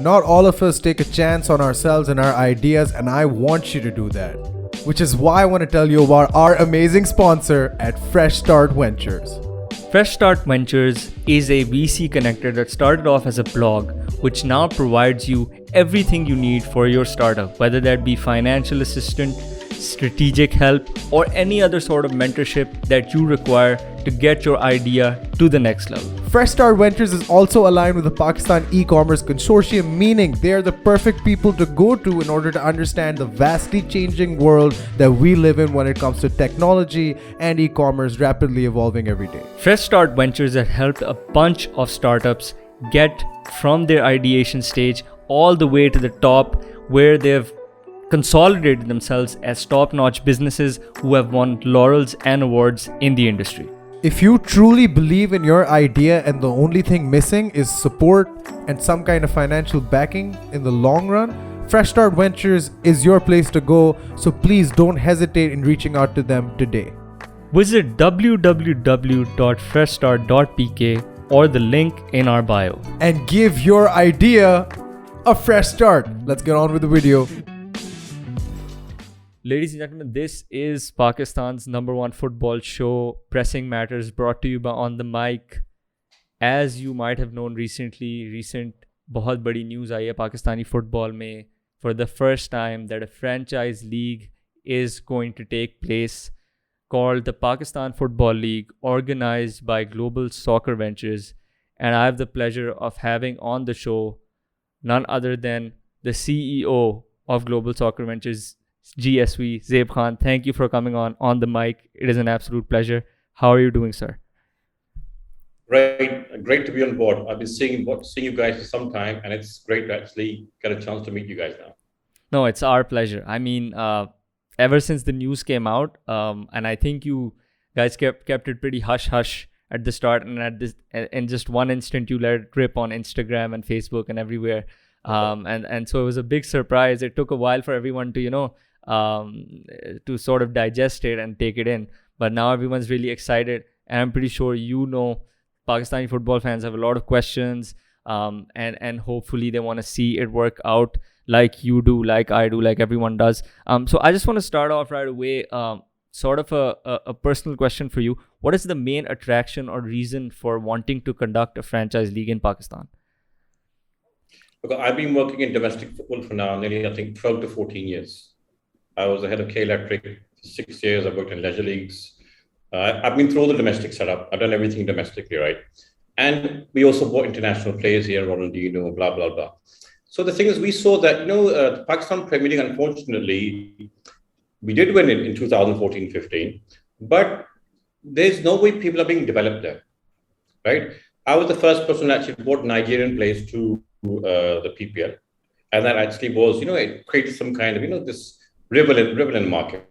Not all of us take a chance on ourselves and our ideas, and I want you to do that. Which is why I want to tell you about our amazing sponsor at Fresh Start Ventures. Fresh Start Ventures is a VC connector that started off as a blog, which now provides you everything you need for your startup, whether that be financial assistance, strategic help, or any other sort of mentorship that you require to get your idea to the next level. Fresh Start Ventures is also aligned with the Pakistan e-commerce consortium, meaning they are the perfect people to go to in order to understand the vastly changing world that we live in when it comes to technology and e-commerce rapidly evolving every day. Fresh Start Ventures has helped a bunch of startups get from their ideation stage all the way to the top, where they've consolidated themselves as top-notch businesses who have won laurels and awards in the industry. If you truly believe in your idea and the only thing missing is support and some kind of financial backing in the long run, Fresh Start Ventures is your place to go, so please don't hesitate in reaching out to them today. Visit www.freshstart.pk or the link in our bio. And give your idea a fresh start. Let's get on with the video. Ladies and gentlemen, this is Pakistan's #1 football show, Pressing Matters, brought to you by On The Mic. As you might have known recent बहुत बड़ी news आई है Pakistani football में, for the first time that a franchise league is going to take place called the Pakistan Football League, organized by Global Soccer Ventures. And I have the pleasure of having on the show none other than the CEO of Global Soccer Ventures, GSV, Zaib Khan. Thank you for coming on the mic. It is an absolute pleasure. How are you doing, sir? Great to be on board. I've been seeing you guys for some time, and it's great to actually get a chance to meet you guys now. No, it's our pleasure. I mean, ever since the news came out, and I think you guys kept it pretty hush-hush at the start, and in just one instant you let it rip on Instagram and Facebook and everywhere. And so it was a big surprise. It took a while for everyone to, to sort of digest it and take it in. But now everyone's really excited. And I'm pretty sure Pakistani football fans have a lot of questions. And hopefully they want to see it work out like you do, like I do, like everyone does. So I just want to start off right away, sort of a personal question for you. What is the main attraction or reason for wanting to conduct a franchise league in Pakistan? Look, I've been working in domestic football for now nearly, I think, 12 to 14 years. I was the head of K Electric for 6 years. I worked in leisure leagues. I've been through the domestic setup. I've done everything domestically, right? And we also bought international players here, Ronaldinho, blah, blah, blah. So the thing is, we saw that, the Pakistan Premier League, unfortunately, we did win it in 2014-15, but there's no way people are being developed there, right? I was the first person that actually brought Nigerian players to the PPL. And that actually was, it created some kind of, this rival in market.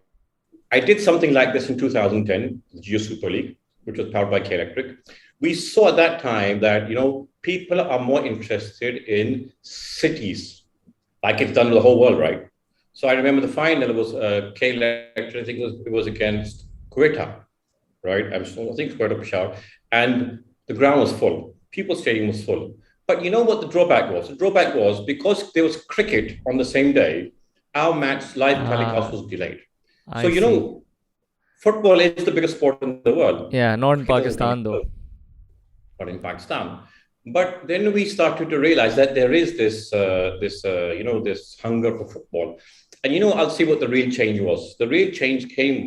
I did something like this in 2010, the Geo Super League, which was powered by K Electric. We saw at that time that, people are more interested in cities, like it's done in the whole world, right? So I remember the final was K Electric, I think it was against Quetta, right? I think Quetta Peshawar. And the ground was full. People's stadium was full. But you know what the drawback was? The drawback was because there was cricket on the same day, our match live telecast was delayed. Football is the biggest sport in the world. Yeah, not in Pakistan though. Not in Pakistan. But then we started to realize that there is this hunger for football. And I'll see what the real change was. The real change came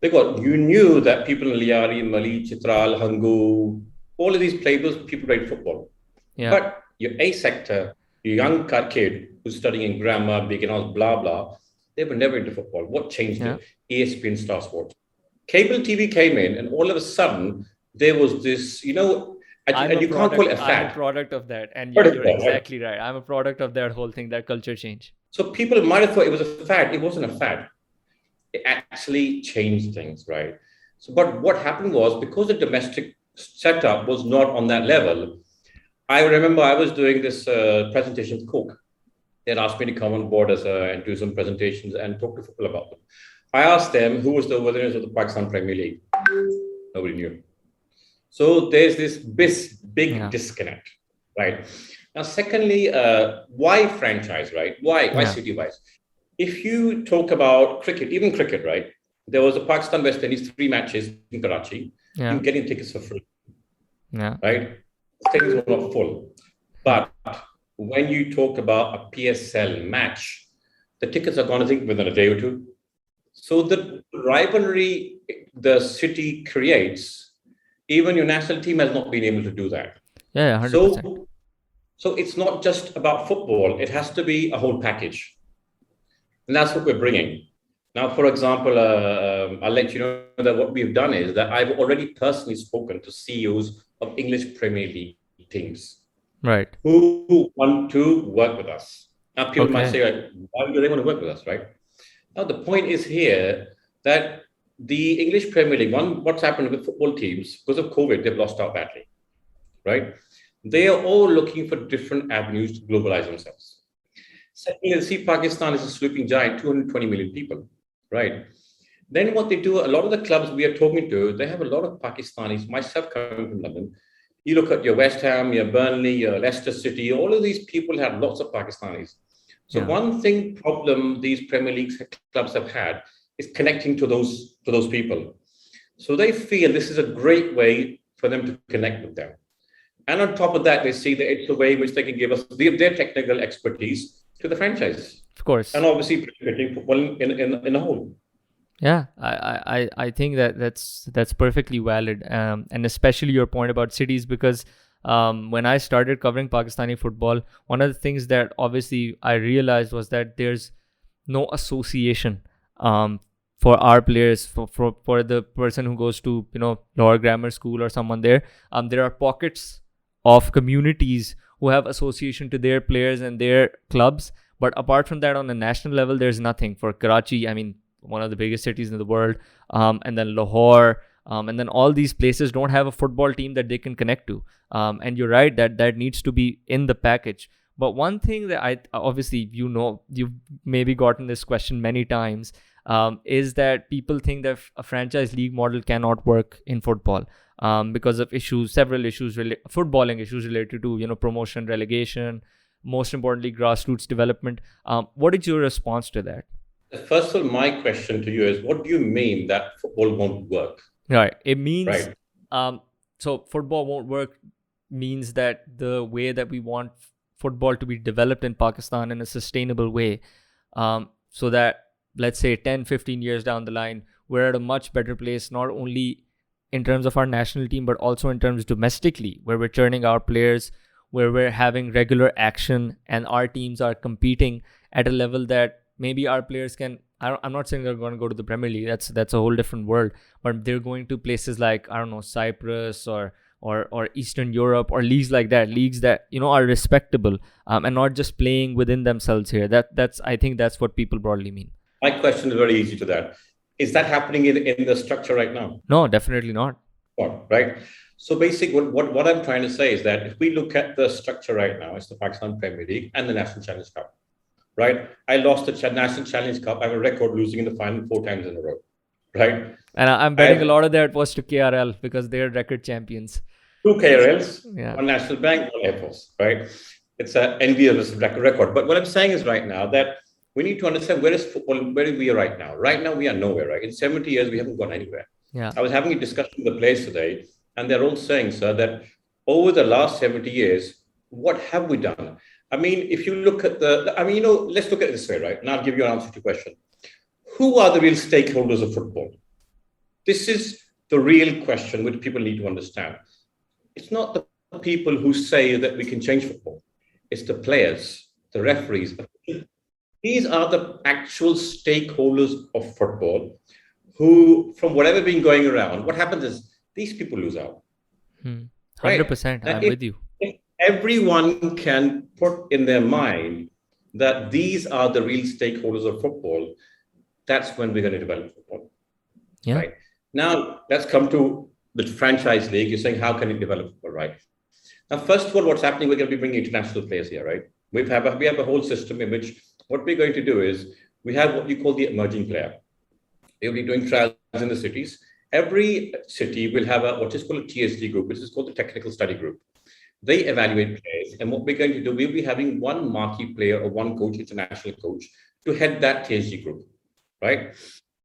because you knew that people in Liari, Mali, Chitral, Hangu, all of these places, people played football. Yeah. But your A sector, your young kid who's studying grammar, beginners, blah, blah, they were never into football. What changed it? ESPN Star Sports. Cable TV came in, and all of a sudden, there was this, and you can't call it a fad. I'm a product of that. And you're exactly right. I'm a product of that whole thing, that culture change. So people might have thought it was a fad. It wasn't a fad. It actually changed things, right? So, but what happened was, because the domestic setup was not on that level, I remember I was doing this presentation with Coke. They asked me to come on board and do some presentations and talk to people about them. I asked them who was the winners of the Pakistan Premier League. Nobody knew. So there's this big disconnect, right? Now, secondly, why franchise, right? Why Yeah. city-wise? If you talk about cricket, even cricket, right? There was a Pakistan West Indies 3 matches in Karachi. You Yeah. can get in tickets for free, Yeah. right? Things were not full. Hmm. But when you talk about a PSL match, the tickets are gone, I think, within a day or two. So the rivalry the city creates, even your national team has not been able to do that. Yeah. 100%. So it's not just about football, it has to be a whole package. And that's what we're bringing. Now, for example, I'll let you know that what we've done is that I've already personally spoken to CEOs of English Premier League teams Right. who want to work with us. Now, people might Okay. say, like, why do they want to work with us, right? Now, the point is here that the English Premier League, what's happened with football teams, because of COVID, they've lost out badly, right? They are all looking for different avenues to globalize themselves. Secondly, see, Pakistan is a sleeping giant, 220 million people, right? Then what they do, a lot of the clubs we are talking to, they have a lot of Pakistanis, myself coming from London. You look at your West Ham, your Burnley, your Leicester City, all of these people have lots of Pakistanis. So Yeah. one thing problem these Premier League clubs have had is connecting to those people. So they feel this is a great way for them to connect with them. And on top of that, they see that it's a way in which they can give us their technical expertise to the franchise. Of course. And obviously benefiting football in a whole. Yeah, I think that's perfectly valid, and especially your point about cities, because when I started covering Pakistani football, one of the things that obviously I realized was that there's no association for our players, for the person who goes to lower grammar school or someone there. There are pockets of communities who have association to their players and their clubs, but apart from that, on a national level, there's nothing. For Karachi, I mean, one of the biggest cities in the world, and then Lahore, and then all these places don't have a football team that they can connect to. And you're right that needs to be in the package. But one thing that I obviously, you've maybe gotten this question many times, is that people think that a franchise league model cannot work in football because of several issues, footballing issues related to promotion, relegation, most importantly grassroots development. What is your response to that? First of all, my question to you is, what do you mean that football won't work? Right. It means, right. So football won't work means that the way that we want football to be developed in Pakistan in a sustainable way, so that, let's say 10, 15 years down the line, we're at a much better place, not only in terms of our national team, but also in terms domestically, where we're turning our players, where we're having regular action, and our teams are competing at a level that maybe our players can. I'm not saying they're going to go to the Premier League. That's a whole different world. But they're going to places like, I don't know, Cyprus or Eastern Europe, or leagues like that, leagues that are respectable, and not just playing within themselves here. I think that's what people broadly mean. My question is very easy to that. Is that happening in the structure right now? No, definitely not. Right. So basically, what I'm trying to say is that if we look at the structure right now, it's the Pakistan Premier League and the National Challenge Cup. Right. I lost the National Challenge Cup. I have a record losing in the final 4 times in a row. Right. And I'm betting a lot of that was to KRL because they're record champions. 2 KRLs, yeah. 1 National Bank, 1 Air Force. Right. It's an envious record. But what I'm saying is right now that we need to understand where is football, where we are right now. Right now, we are nowhere. Right. In 70 years, we haven't gone anywhere. Yeah. I was having a discussion with the players today, and they're all saying, sir, that over the last 70 years, what have we done? I mean, if you look at let's look at it this way, right? And I'll give you an answer to your question. Who are the real stakeholders of football? This is the real question which people need to understand. It's not the people who say that we can change football. It's the players, the referees. These are the actual stakeholders of football who, from whatever been going around, what happens is these people lose out. 100%. Right? I'm with you. If everyone can put in their mind that these are the real stakeholders of football, that's when we're going to develop football. Yeah. Right. Now, let's come to the franchise league. You're saying, how can it develop football, right? Now, first of all, what's happening, we're going to be bringing international players here, right? We have a whole system in which what we're going to do is we have what you call the emerging player. They'll be doing trials in the cities. Every city will have what is called a TSG group, which is called the Technical Study Group. They evaluate players. And what we're going to do, we'll be having one marquee player or one coach, international coach, to head that TSG group, right?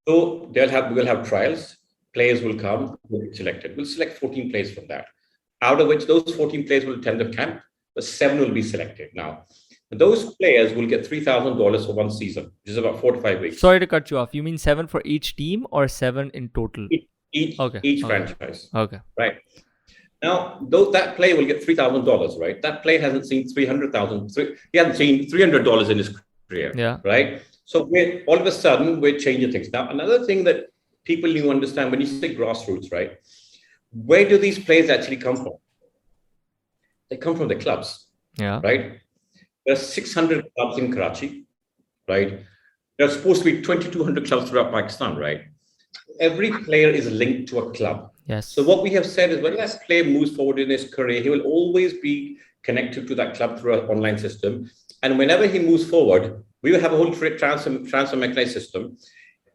So we'll have trials. Players will come, will be selected. We'll select 14 players from that. Out of which those 14 players will attend the camp, but 7 will be selected. Now, those players will get $3,000 for one season, which is about 4 to 5 weeks. Sorry to cut you off. You mean 7 for each team or 7 in total? Each franchise. Okay. Right. Now, though that player will get $3,000, right? That player hasn't seen $300,000. He hasn't seen $300 in his career. Yeah. Right. So all of a sudden we're changing things. Now, another thing that people need to understand when you say grassroots, right? Where do these players actually come from? They come from the clubs. Yeah. Right. There are 600 clubs in Karachi. Right. There are supposed to be 2,200 clubs throughout Pakistan. Right. Every player is linked to a club. Yes. So what we have said is when that player moves forward in his career, he will always be connected to that club through our online system. And whenever he moves forward, we will have a whole transfer mechanism system.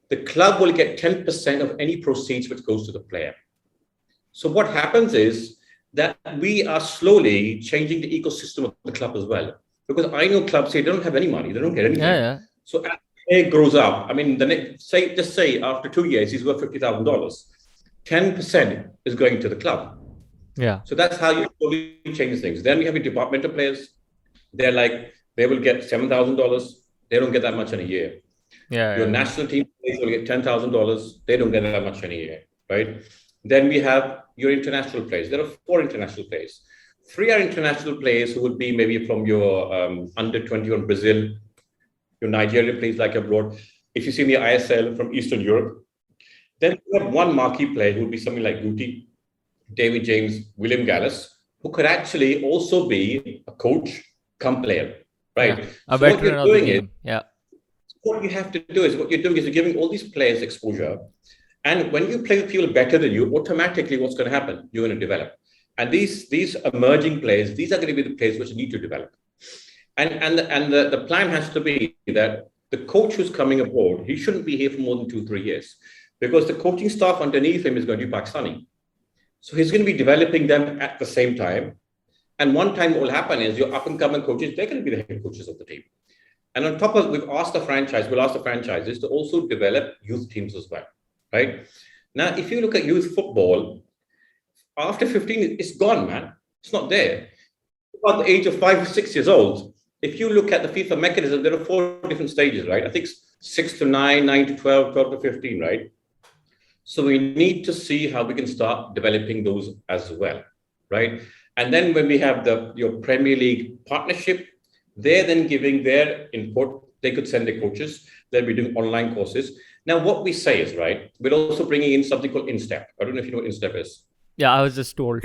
The club will get 10% of any proceeds which goes to the player. So what happens is that we are slowly changing the ecosystem of the club as well. Because I know clubs here, they don't have any money. They don't get anything. Yeah. So as the player grows up, I mean, just say after 2 years, he's worth $50,000. 10% is going to the club. Yeah. So that's how you slowly change things. Then we have your departmental players. They will get $7,000. They don't get that much in a year. Yeah. Your national team players will get $10,000. They don't get that much in a year, right? Then we have your international players. There are 4 international players. 3 are international players who would be maybe from your under 21 Brazil, your Nigerian players like abroad. If you see the ISL from Eastern Europe, then you have one marquee player who would be something like Guti, David James, William Gallas, who could actually also be a coach, come player, right? Yeah. A veteran of the game. What you have to do is you're giving all these players exposure. And when you play with people better than you, automatically what's going to happen? You're going to develop. And these emerging players, these are going to be the players which need to develop. And the plan has to be that the coach who's coming aboard, he shouldn't be here for more than 2-3 years. Because the coaching staff underneath him is going to be Pakistani. So he's going to be developing them at the same time. And one time what will happen is your up-and-coming coaches, they're going to be the head coaches of the team. And on top of it, we'll ask the franchises to also develop youth teams as well, right? Now, if you look at youth football, after 15, it's gone, man. It's not there. At the age of 5 or 6 years old, if you look at the FIFA mechanism, there are 4 different stages, right? I think 6 to 9, 9 to 12, 12 to 15, right? So we need to see how we can start developing those as well, right? And then when we have your Premier League partnership, they're then giving their input. They could send their coaches. They'll be doing online courses. Now, what we say is, right, we're also bringing in something called InStep. I don't know if you know what InStep is. Yeah, I was just told.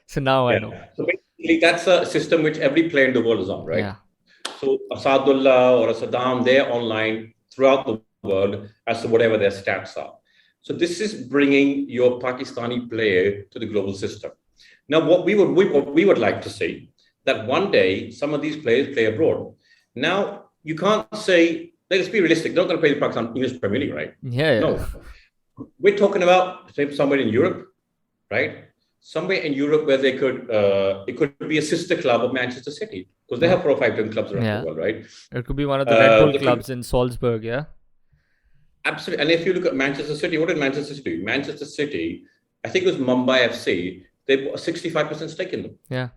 So now I know. So basically, that's a system which every player in the world is on, right? Yeah. So Asadullah or Saddam, they're online throughout the world as to whatever their stats are. So this is bringing your Pakistani player to the global system. Now, what we would like to see that one day some of these players play abroad. Now, you can't say, let's be realistic, they're not going to play the Pakistan English Premier League, right? Yeah. No. We're talking about somewhere in Europe, right? Somewhere in Europe where they could, it could be a sister club of Manchester City because they have 4 or 5 different clubs around the world, right? It could be one of the Red Bull clubs in Salzburg, yeah? Absolutely. And if you look at Manchester City, what did Manchester City do? Manchester City, I think it was Mumbai FC, they bought a 65% stake in them. Yeah.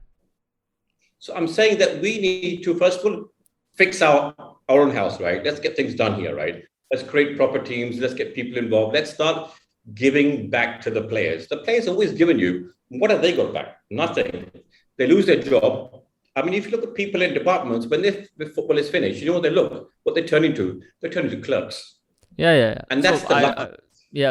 So I'm saying that we need to, first of all, fix our own house, right? Let's get things done here, right? Let's create proper teams. Let's get people involved. Let's start giving back to the players. The players always given you. What have they got back? Nothing. They lose their job. I mean, if you look at people in departments, when the football is finished, you know what they turn into? They turn into clerks. Yeah. And that's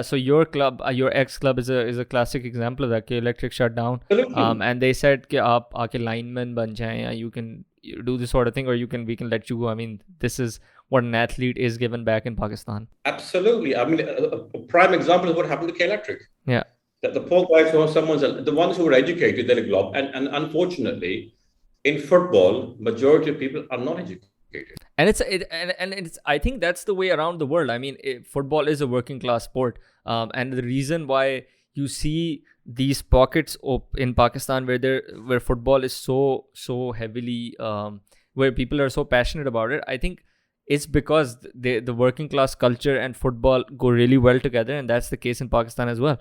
so your club, your ex club is a classic example of that. Electric shut down. And they said कि आप आके lineman बन जाएं, you can do this sort of thing, or we can let you go. I mean, this is what an athlete is given back in Pakistan. Absolutely. I mean, a prime example is what happened to K Electric. Yeah. That the poor guys the ones who were educated, they're glob, and unfortunately, in football, majority of people are not educated. And it's I think that's the way around the world. I mean, football is a working class sport, and the reason why you see these pockets in Pakistan where football is so heavily where people are so passionate about it. I think it's because the working class culture and football go really well together, and that's the case in Pakistan as well.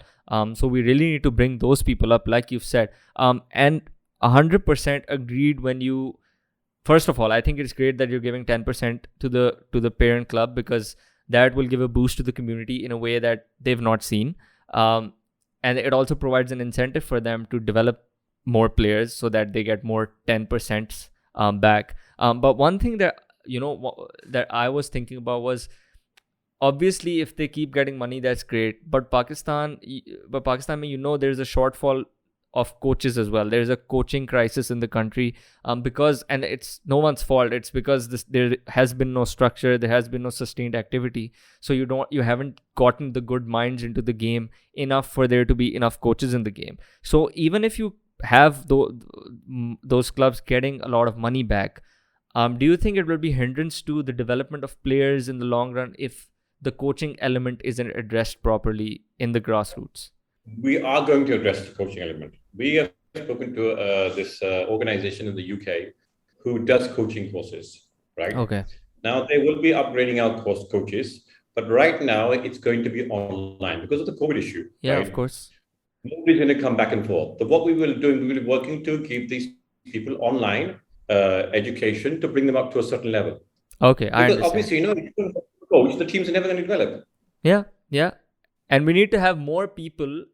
So we really need to bring those people up, like you've said. And 100% agreed when you. First of all, I think it's great that you're giving 10% to the parent club, because that will give a boost to the community in a way that they've not seen. And it also provides an incentive for them to develop more players so that they get more 10% back. But one thing that that I was thinking about was, obviously if they keep getting money, that's great. But Pakistan, there's a shortfall of coaches as well. There's a coaching crisis in the country, because, and it's no one's fault. It's because there has been no structure, there has been no sustained activity. So you haven't gotten the good minds into the game enough for there to be enough coaches in the game. So even if you have those clubs getting a lot of money back, do you think it will be hindrance to the development of players in the long run if the coaching element isn't addressed properly in the grassroots? We are going to address the coaching element. We have spoken to this organization in the UK who does coaching courses, right? Okay. Now they will be upgrading our coaches, but right now it's going to be online because of the COVID issue. Yeah, right? Of course. Nobody's going to come back and forth. But what we will do, we will be working to keep these people online education to bring them up to a certain level. Okay, because I understand. Obviously, if you don't coach, the teams are never going to develop. Yeah. And we need to have more people,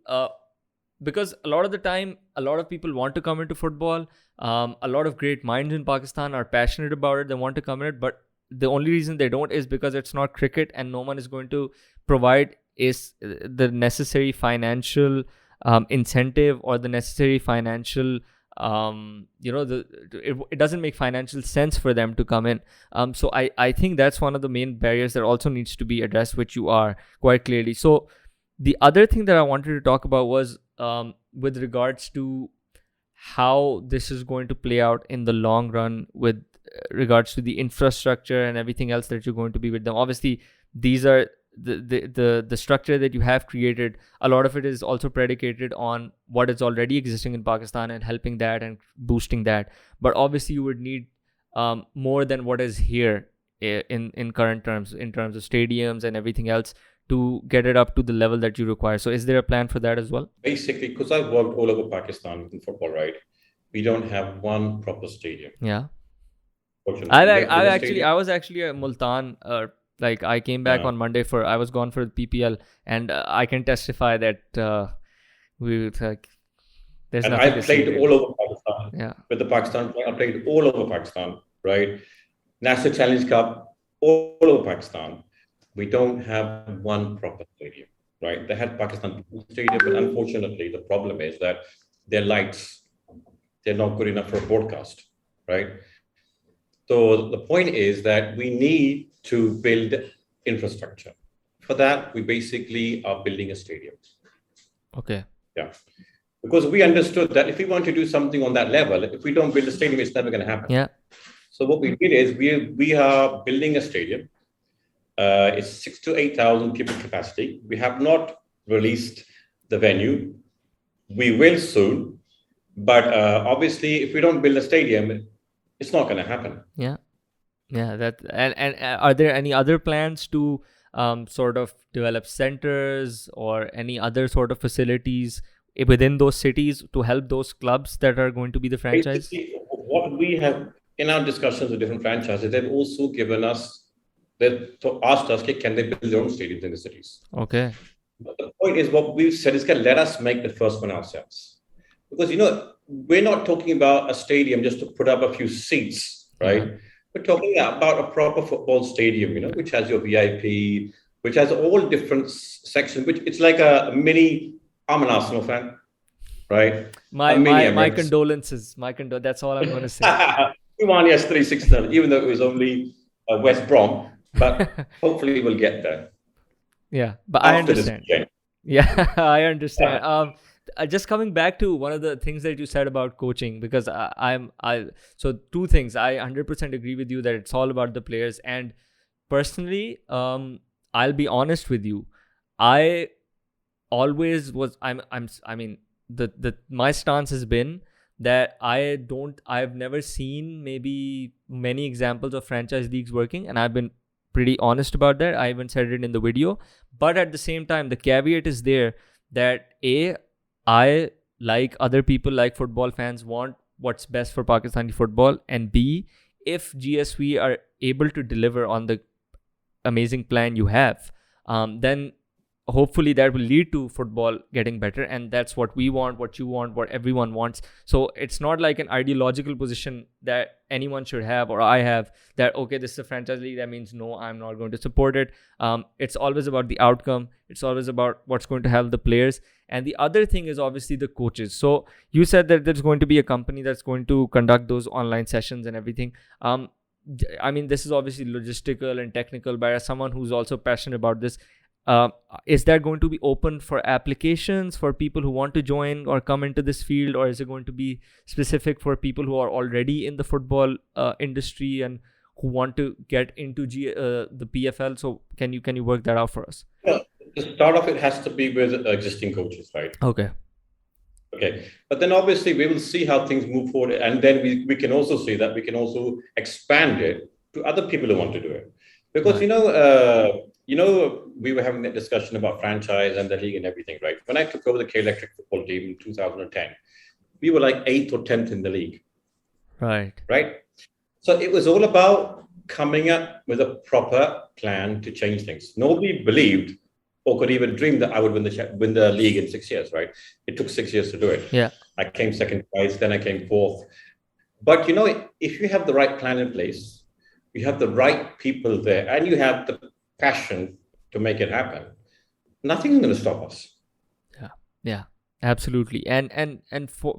because a lot of the time, a lot of people want to come into football. A lot of great minds in Pakistan are passionate about it. They want to come in it, but the only reason they don't is because it's not cricket, and no one is going to provide the necessary financial incentive or the necessary financial it doesn't make financial sense for them to come in. So I think that's one of the main barriers that also needs to be addressed, which you are quite clearly. So the other thing that I wanted to talk about was with regards to how this is going to play out in the long run with regards to the infrastructure and everything else that you're going to be with them. Obviously, these are the structure that you have created. A lot of it is also predicated on what is already existing in Pakistan and helping that and boosting that. But obviously, you would need more than what is here in current terms, in terms of stadiums and everything else, to get it up to the level that you require. So is there a plan for that as well? Basically, because I've worked all over Pakistan in football, right? We don't have one proper stadium. Yeah. Fortunately, I was actually at Multan. Like I came back on Monday I was gone for the PPL, and I can testify that there's and nothing. I played all over Pakistan. Yeah. With the Pakistan, I played all over Pakistan, right? National Challenge Cup, all over Pakistan. We don't have one proper stadium, right? They had Pakistan Stadium, but unfortunately, the problem is that their lights, they're not good enough for a broadcast, right? So the point is that we need to build infrastructure. For that, we basically are building a stadium. Okay. Yeah. Because we understood that if we want to do something on that level, if we don't build a stadium, it's never going to happen. Yeah. So what we did is we are building a stadium. It's 6,000 to 8,000 people capacity. We have not released the venue. We will soon. But obviously, if we don't build a stadium, it's not going to happen. Yeah. That and are there any other plans to sort of develop centers or any other sort of facilities within those cities to help those clubs that are going to be the franchise? Basically, what we have in our discussions with different franchises, they've also given us, they've asked us, can they build their own stadiums in the cities? Okay. But the point is, what we've said is, let us make the first one ourselves. Because, we're not talking about a stadium just to put up a few seats, right? Yeah. We're talking about a proper football stadium, which has your VIP, which has all different sections, which it's like a mini, I'm an Arsenal fan, right? My condolences. That's all I'm going to say. We won yesterday 6-0, even though it was only West Brom, but hopefully we'll get there. Yeah, but I understand. Yeah, I understand. Just coming back to one of the things that you said about coaching, because so two things. I 100% agree with you that it's all about the players. And personally, I'll be honest with you. I always was, I mean, my stance has been that I've never seen maybe many examples of franchise leagues working, and I've been pretty honest about that. I even said it in the video. But at the same time, the caveat is there that I, like other people, like football fans, want what's best for Pakistani football, and B, if GSV are able to deliver on the amazing plan you have, then hopefully that will lead to football getting better, and that's what we want, what you want, what everyone wants. So it's not like an ideological position that anyone should have, or I have, that okay, this is a franchise league, that means no, I'm not going to support it. It's always about the outcome. It's always about what's going to help the players. And the other thing is obviously the coaches. So you said that there's going to be a company that's going to conduct those online sessions and everything. I mean, this is obviously logistical and technical, but as someone who's also passionate about this, is that going to be open for applications for people who want to join or come into this field, or is it going to be specific for people who are already in the football industry and who want to get into the PFL? So can you work that out for us? Well, the start off, it has to be with existing coaches, right? Okay. But then obviously we will see how things move forward, and then we can also see that we can also expand it to other people who want to do it, because right. We were having that discussion about franchise and the league and everything, right? When I took over the K Electric football team in 2010, we were like 8th or 10th in the league. Right. So it was all about coming up with a proper plan to change things. Nobody believed or could even dream that I would win the league in 6 years, right? It took 6 years to do it. Yeah. I came second twice, then I came fourth. But if you have the right plan in place, you have the right people there, and you have the passion to make it happen, nothing's going to stop us. Yeah, absolutely.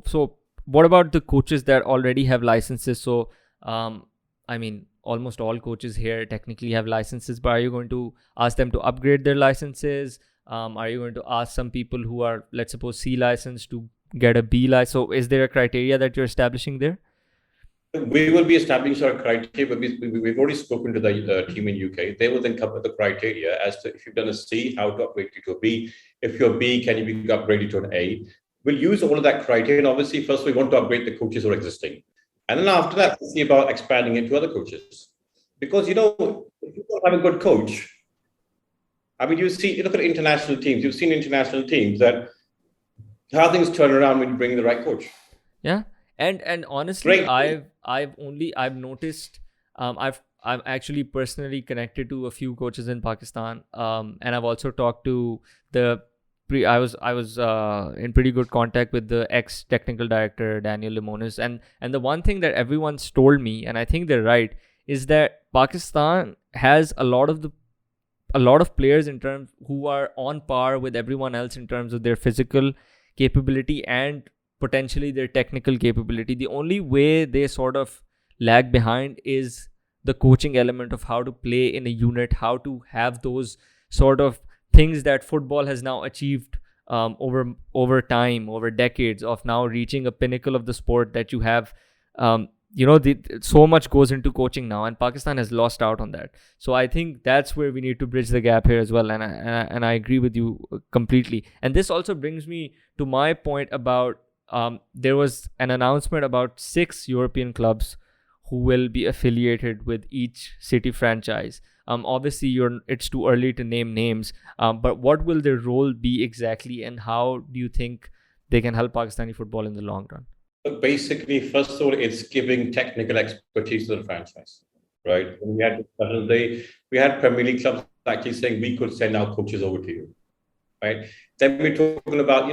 So what about the coaches that already have licenses? So I mean, almost all coaches here technically have licenses, but are you going to ask them to upgrade their licenses? Are you going to ask some people who are, let's suppose, C license to get a B license? So is there a criteria that you're establishing there? We will be establishing our criteria, but we've already spoken to the team in UK. They will then cover the criteria as to if you've done a C, how to upgrade you to a B. If you're B, can you be upgraded to an A? We'll use all of that criteria. And obviously, first we want to upgrade the coaches who are existing. And then after that, we'll see about expanding it to other coaches. Because, if you don't have a good coach, I mean, you look at international teams, you've seen international teams that how things turn around when you bring the right coach. Yeah. And honestly, I've noticed, I've actually personally connected to a few coaches in Pakistan, and I've also talked to I was in pretty good contact with the ex technical director Daniel Limonis, and the one thing that everyone's told me, and I think they're right, is that Pakistan has a lot of players in terms who are on par with everyone else in terms of their physical capability and potentially their technical capability. The only way they sort of lag behind is the coaching element of how to play in a unit, how to have those sort of things that football has now achieved over time, over decades of now reaching a pinnacle of the sport that you have. So much goes into coaching now, and Pakistan has lost out on that. So I think that's where we need to bridge the gap here as well. And I agree with you completely. And this also brings me to my point about there was an announcement about 6 European clubs who will be affiliated with each city franchise. Obviously, it's too early to name names, but what will their role be exactly, and how do you think they can help Pakistani football in the long run? But basically, first of all, it's giving technical expertise to the franchise, right? When we had Premier League clubs actually saying we could send our coaches over to you, right? Then we're talking about,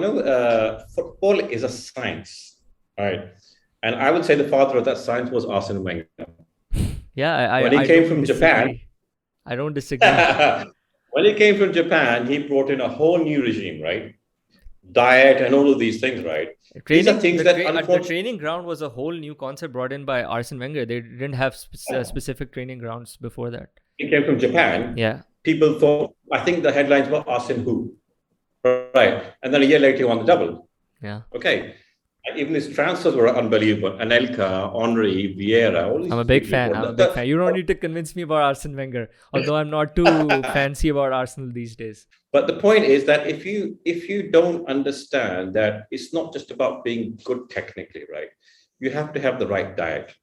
football is a science, right? And I would say the father of that science was Arsene Wenger. Yeah, when he came from Japan, I don't disagree. When he came from Japan, he brought in a whole new regime, right? Diet and all of these things, right? These are things the training ground was a whole new concept brought in by Arsene Wenger. They didn't have specific training grounds before that. He came from Japan. Yeah. People thought, I think the headlines were Arsene who, right? And then a year later, he won the double. Yeah. Okay. Even his transfers were unbelievable. Anelka, Henry, Vieira, all these I'm a big people. fan. I'm a big fan. You don't need to convince me about Arsene Wenger, although I'm not too fancy about Arsenal these days. But the point is that if you don't understand that it's not just about being good technically, right? You have to have the right diet.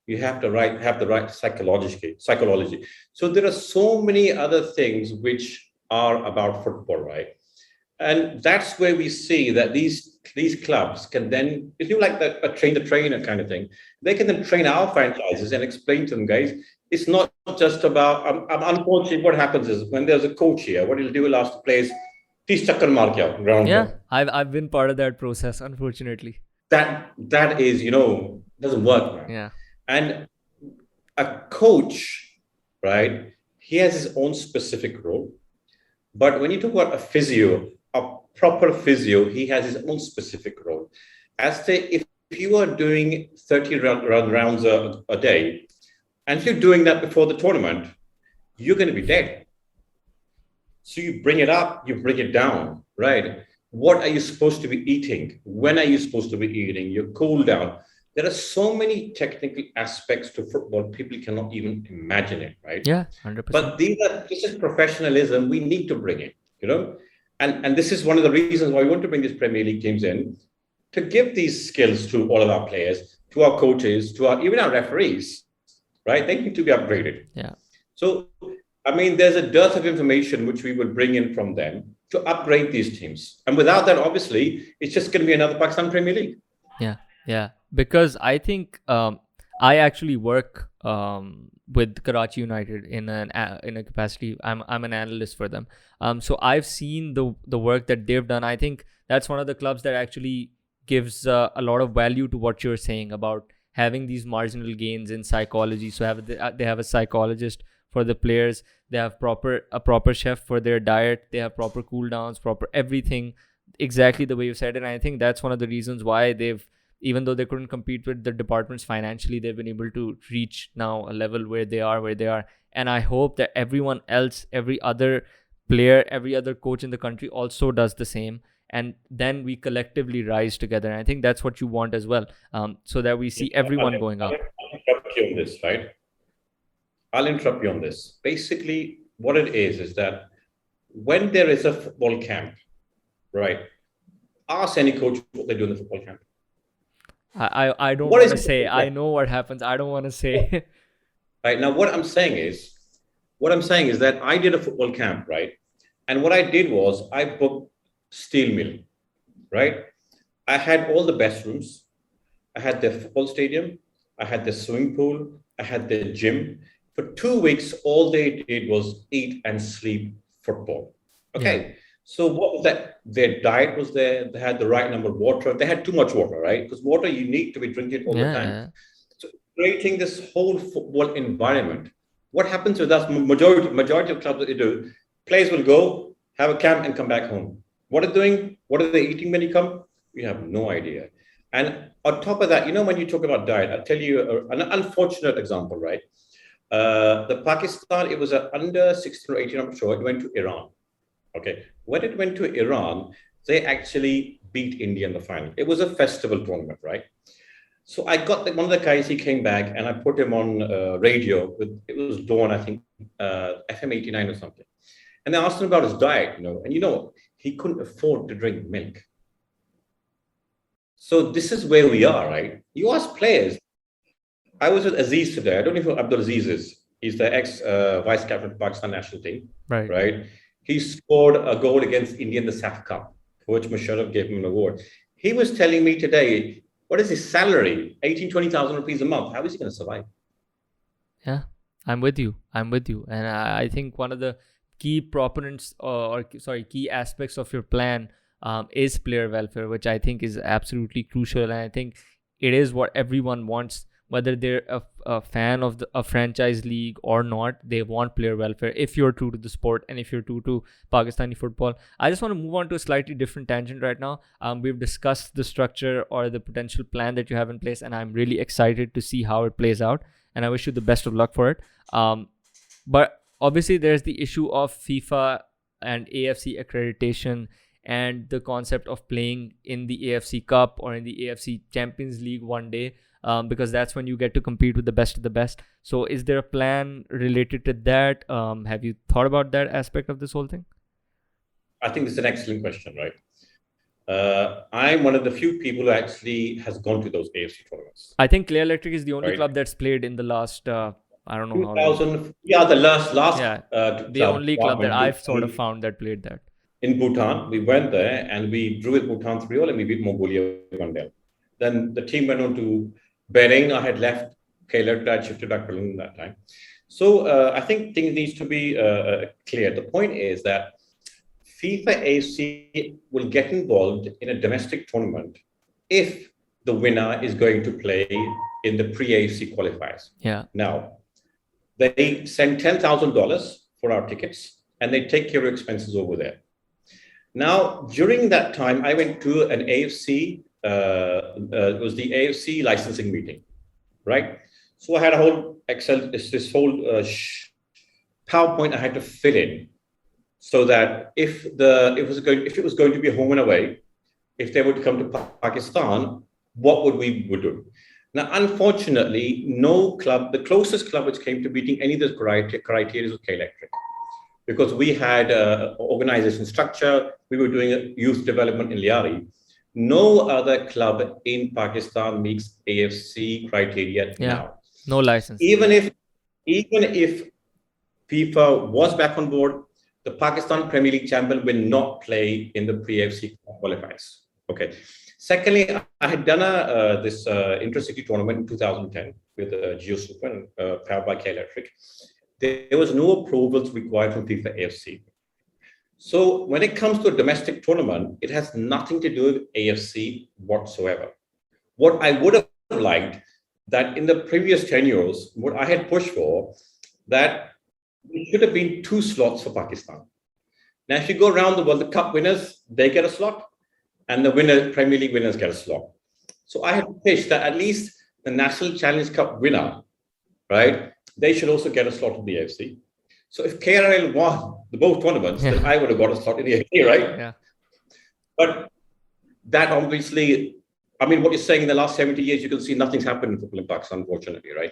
You have to have the right psychology. So there are so many other things which are about football, right? And that's where we see that these clubs can then, if you like a train the trainer kind of thing, they can then train our franchises and explain to them, guys, it's not just about. Unfortunately, what happens is when there's a coach here, what he'll do, he'll ask the players, "Please chakkar maar ke aao, ground Yeah, ball." I've been part of that process, unfortunately. That is, doesn't work, man. Yeah. And a coach, right? He has his own specific role. But when you talk about a proper physio, he has his own specific role. As say, if you are doing 30 rounds a day, and if you're doing that before the tournament, you're going to be dead. So you bring it up, you bring it down, right? What are you supposed to be eating? When are you supposed to be eating? Your cool down. There are so many technical aspects to football, people cannot even imagine it, right? Yeah, 100%. But this is professionalism we need to bring in, and this is one of the reasons why we want to bring these Premier League teams in, to give these skills to all of our players, to our coaches, even our referees, right? They need to be upgraded. Yeah. So, I mean, there's a dearth of information which we will bring in from them to upgrade these teams. And without that, obviously, it's just going to be another Pakistan Premier League. Yeah. Because I think I actually work with Karachi United in a capacity. I'm an analyst for them. So I've seen the work that they've done. I think that's one of the clubs that actually gives a lot of value to what you're saying about having these marginal gains in psychology. So they have a psychologist for the players. They have a proper chef for their diet. They have proper cool downs, proper everything, exactly the way you said it. And I think that's one of the reasons why even though they couldn't compete with the departments financially, they've been able to reach now a level where they are. And I hope that everyone else, every other player, every other coach in the country also does the same. And then we collectively rise together. And I think that's what you want as well, so that we see everyone going up. I'll interrupt you on this, right? I'll interrupt you on this. Basically, what it is that when there is a football camp, right, ask any coach what they do in the football camp. I don't want to say. I know what happens. I don't want to say. Right, now, what I'm saying is that I did a football camp, right? And what I did was I booked steel mill, right? I had all the best rooms. I had the football stadium. I had the swimming pool. I had the gym. For 2 weeks, all they did was eat and sleep football. Okay. Yeah. So what was that? Their diet was there. They had the right number of water. They had too much water, right? Because water you need to be drinking all the time. Yeah. So creating this whole football environment. What happens with us? Majority of clubs that they do, players will go, have a camp, and come back home. What are they doing? What are they eating when you come? We have no idea. And on top of that, when you talk about diet, I'll tell you an unfortunate example, right? The Pakistan, it was under 16 or 18, I'm sure, it went to Iran. Okay. When it went to Iran, they actually beat India in the final. It was a festival tournament, right? So I got one of the guys, he came back and I put him on radio. It was Dawn, I think, FM 89 or something. And I asked him about his diet, and he couldn't afford to drink milk. So this is where we are, right? You ask players. I was with Aziz today. I don't know who Abdul Aziz is. He's the ex-vice captain of the Pakistan national team, right? He scored a goal against India in the SAF Cup, for which Musharraf gave him an award. He was telling me today, what is his salary? 20,000 rupees a month. How is he going to survive? Yeah, I'm with you. And I think one of the key proponents key aspects of your plan is player welfare, which I think is absolutely crucial. And I think it is what everyone wants, whether they're a fan of a franchise league or not. They want player welfare if you're true to the sport and if you're true to Pakistani football. I just want to move on to a slightly different tangent right now. We've discussed the structure or the potential plan that you have in place, and I'm really excited to see how it plays out. And I wish you the best of luck for it. But obviously, there's the issue of FIFA and AFC accreditation and the concept of playing in the AFC Cup or in the AFC Champions League one day, because that's when you get to compete with the best of the best. So is there a plan related to that? Have you thought about that aspect of this whole thing? I think it's an excellent question, right? I'm one of the few people who actually has gone to those AFC tournaments. I think Clear Electric is the only Right. club that's played in the last, I don't know how long. 2000, yeah, the last Yeah, the club only club that went I've to sort of found that played that. in Bhutan. We went there and we drew with Bhutan 3-0 and we beat Mongolia 1-0. Then the team went on to Beijing. I had left Caleb, I shifted back to London that time. So I think things needs to be clear. The point is that FIFA AFC will get involved in a domestic tournament if the winner is going to play in the pre-AFC qualifiers. Yeah. Now, they send $10,000 for our tickets and they take care of expenses over there. Now, during that time, I went to an AFC, it was the AFC licensing meeting, right? So I had a whole Excel, this whole PowerPoint I had to fill in so that if it was going to be home and away, if they would come to Pakistan, what would we do? Now, unfortunately, no club, the closest club which came to beating any of those criteria was K-Electric. Because we had organization structure, we were doing youth development in Liari. No other club in Pakistan meets AFC criteria now. No license. Even if FIFA was back on board, the Pakistan Premier League champion will not play in the pre-AFC qualifiers. Okay. Secondly, I had done this intercity tournament in 2010 with Geo Super powered by K-Electric. There was no approvals required from FIFA AFC. So when it comes to a domestic tournament, it has nothing to do with AFC whatsoever. What I would have liked that in the previous 10 years, what I had pushed for, that it should have been 2 slots for Pakistan. Now, if you go around the World, the Cup winners, they get a slot, and the Premier League winners get a slot. So I had pitched that at least the National Challenge Cup winner, right, they should also get a slot in the AFC. So if KRL won both tournaments, then I would have got a slot in the AFC, right? Yeah. But that obviously, I mean, what you're saying in the last 70 years, you can see nothing's happened in football in Pakistan, unfortunately, right?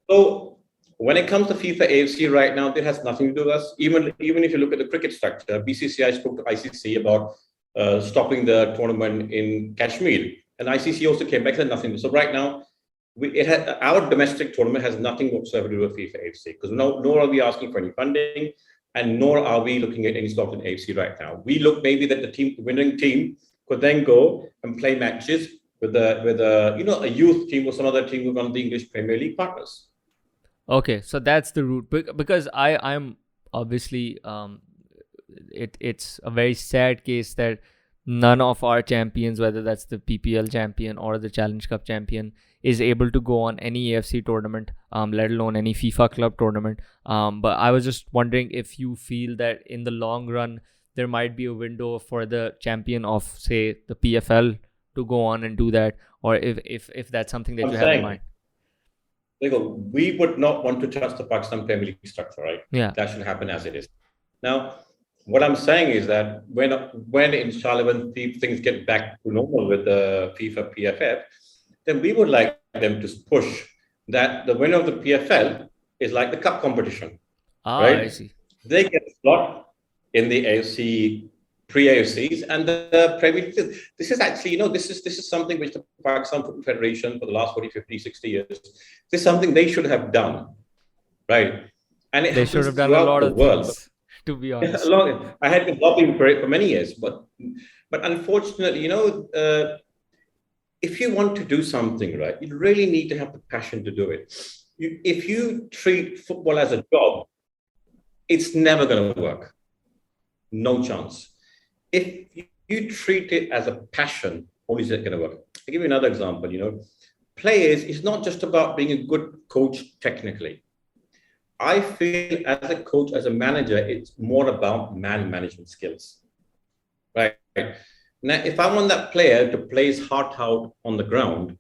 So when it comes to FIFA AFC right now, it has nothing to do with us. Even if you look at the cricket structure, BCCI spoke to ICC about stopping the tournament in Kashmir. And ICC also came back and said nothing. So right now, our domestic tournament has nothing whatsoever to do with FIFA AFC, because nor are we asking for any funding, and nor are we looking at any slot in AFC right now. We look maybe that the winning team could then go and play matches with a youth team or some other team with one of the English Premier League partners. Okay, so that's the route, because I'm obviously it's a very sad case that none of our champions, whether that's the PPL champion or the Challenge Cup champion, is able to go on any AFC tournament, let alone any FIFA club tournament. But I was just wondering if you feel that in the long run, there might be a window for the champion of, say, the PFL to go on and do that, or if that's something that you have in mind. We would not want to touch the Pakistan Premier League structure, right? Yeah. That should happen as it is. Now, what I'm saying is that when inshallah, when things get back to normal with the FIFA PFF, then we would like them to push that the winner of the PFL is like the cup competition. Right? I see. They get a slot in the AFC, pre-AFCs, and the Premier League. This is actually, this is something which the Pakistan Football Federation for the last 40, 50, 60 years, this is something they should have done, right? And they should have done a lot of things, to be honest. I had been lobbying for it for many years, but unfortunately, if you want to do something right, you really need to have the passion to do it. If you treat football as a job, it's never going to work. No chance. If you treat it as a passion, only is it going to work. I'll give you another example. Players, it's not just about being a good coach technically. I feel as a coach, as a manager, it's more about man management skills, right? Now, if I want that player to play his heart out on the ground,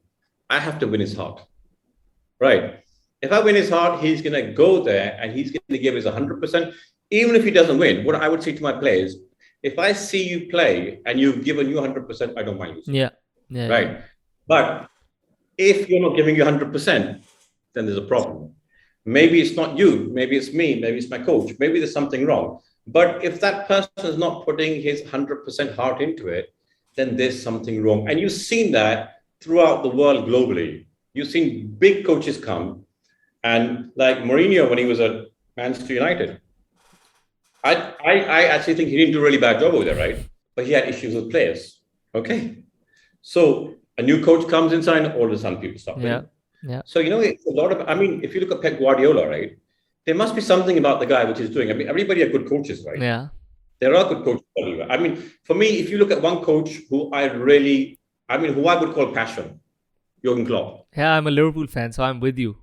I have to win his heart, right? If I win his heart, he's going to go there and he's going to give his 100%. Even if he doesn't win, what I would say to my players, If I see you play and you've given you 100%, I don't mind you. Yeah. Yeah. Right. But if you're not giving you 100%, then there's a problem. Maybe it's not you, maybe it's me, maybe it's my coach, maybe there's something wrong. But if that person is not putting his 100% heart into it, then there's something wrong. And you've seen that throughout the world globally. You've seen big coaches come, and like Mourinho when he was at Manchester United, I actually think he didn't do a really bad job over there, right? But he had issues with players. Okay. So a new coach comes inside, and all of a sudden people stop winning. Yeah. So, it's a lot of, if you look at Pep Guardiola, right, there must be something about the guy which he's doing. Everybody are good coaches, right? Yeah. There are good coaches everywhere. For me, if you look at one coach who I would call passion, Jurgen Klopp. Yeah, I'm a Liverpool fan, so I'm with you.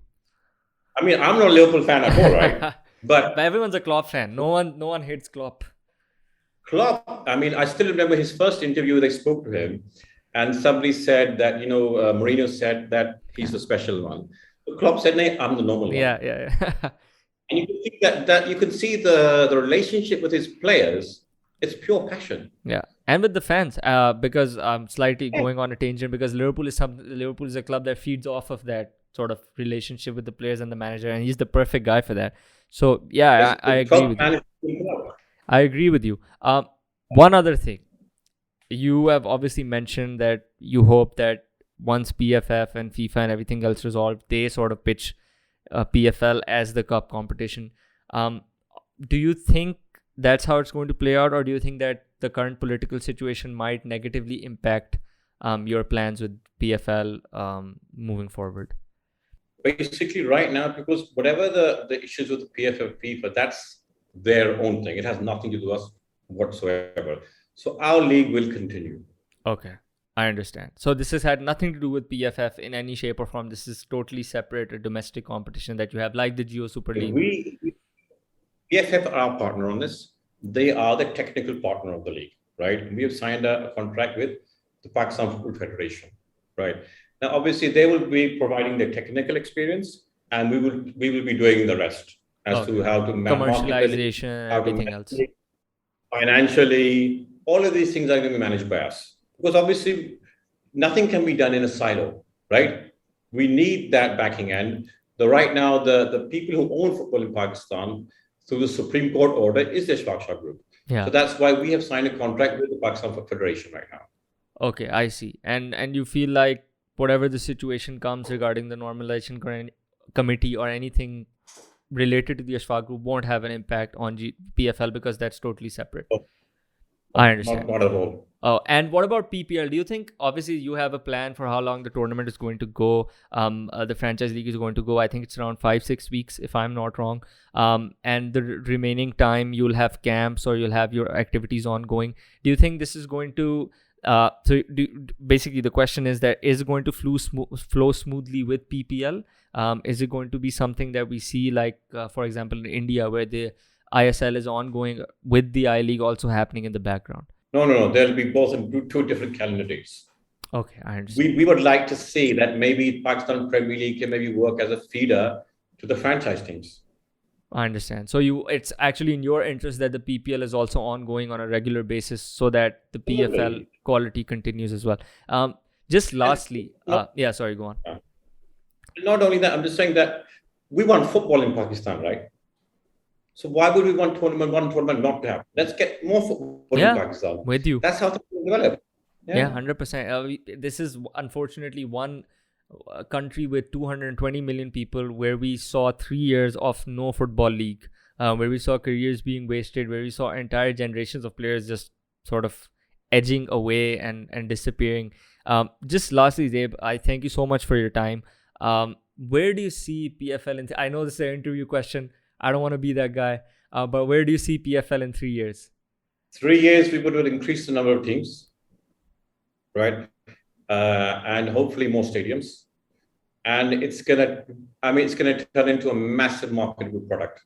I'm not a Liverpool fan at all, right? But everyone's a Klopp fan. No one hates Klopp. Klopp, I still remember his first interview, they spoke to him, and somebody said that, Mourinho said that he's the special one. So Klopp said, "No, I'm the normal one." Yeah. And you can see that you can see the relationship with his players. It's pure passion. Yeah, and with the fans, because I'm slightly going on a tangent, because Liverpool is a club that feeds off of that sort of relationship with the players and the manager, and he's the perfect guy for that. So yeah, I agree with you. I agree with you. One other thing, you have obviously mentioned that you hope that once PFF and FIFA and everything else resolved, they sort of pitch PFL as the cup competition. Do you think that's how it's going to play out, or do you think that the current political situation might negatively impact your plans with PFL moving forward? Basically, right now, because whatever the issues with the PFF FIFA, that's their own thing. It has nothing to do with us whatsoever. So our league will continue. Okay, I understand. So this has had nothing to do with PFF in any shape or form. This is totally separate, a domestic competition that you have, like the Geo Super League. PFF are our partner on this. They are the technical partner of the league, right? We have signed a contract with the Pakistan Football Federation, right? Now, obviously, they will be providing the technical experience, and we will be doing the rest as to how to commercialization, everything else. Financially, all of these things are going to be managed by us, because obviously nothing can be done in a silo, right? We need that backing end. Right now, the people who own football in Pakistan through the Supreme Court order is the Ishfaq Group. Yeah. So that's why we have signed a contract with the Pakistan Federation right now. Okay, I see. And you feel like whatever the situation comes regarding the normalization committee or anything related to the Ishfaq Group won't have an impact on PFL, because that's totally separate. Oh, I understand. Not at all. Oh, and what about PPL? Do you think, obviously you have a plan for how long the tournament is going to go? The franchise league is going to go, I think it's around 5-6 weeks, if I'm not wrong. And the remaining time you'll have camps or you'll have your activities ongoing. Do you think this is going to basically the question is that, is it going to flow smoothly with PPL? Is it going to be something that we see like, for example, in India, where the ISL is ongoing with the I-League also happening in the background? No. There'll be both in two different calendar dates. Okay, I understand. We would like to see that maybe Pakistan Premier League can maybe work as a feeder to the franchise teams. I understand. So it's actually in your interest that the PPL is also ongoing on a regular basis, so that the PFL quality continues as well. Just lastly, sorry, go on. Not only that, I'm just saying that we want football in Pakistan, right? So why would we want one tournament not to happen? Let's get more football in Pakistan. With you. That's how things develop. Yeah, 100%. This is unfortunately one country with 220 million people where we saw 3 years of no football league, where we saw careers being wasted, where we saw entire generations of players just sort of edging away and disappearing. Just lastly, Zaib, I thank you so much for your time. Where do you see PFL I know this is an interview question. I don't want to be that guy, but where do you see PFL in 3 years? 3 years, we would increase the number of teams, right? And hopefully more stadiums. And it's gonna turn into a massive marketable product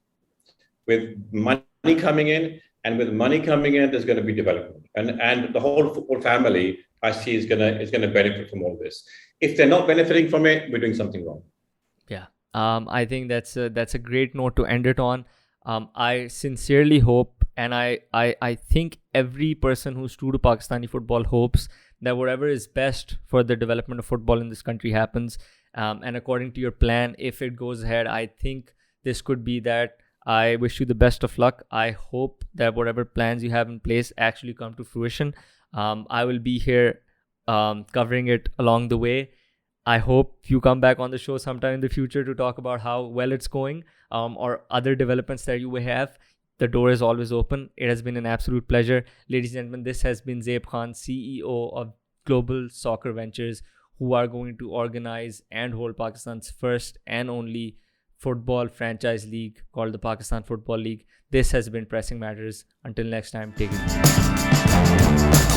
with money coming in. And with money coming in, there's going to be development, and the whole football family I see is gonna benefit from all this. If they're not benefiting from it, we're doing something wrong. Yeah, I think that's a great note to end it on. I sincerely hope, and I think every person who's true to Pakistani football hopes that whatever is best for the development of football in this country happens. And according to your plan, if it goes ahead, I think this could be that. I wish you the best of luck. I hope that whatever plans you have in place actually come to fruition. I will be here covering it along the way. I hope you come back on the show sometime in the future to talk about how well it's going, or other developments that you may have. The door is always open. It has been an absolute pleasure. Ladies and gentlemen, this has been Zaib Khan, CEO of Global Soccer Ventures, who are going to organize and hold Pakistan's first and only football franchise league called the Pakistan Football League. This has been Pressing Matters. Until next time, take it easy.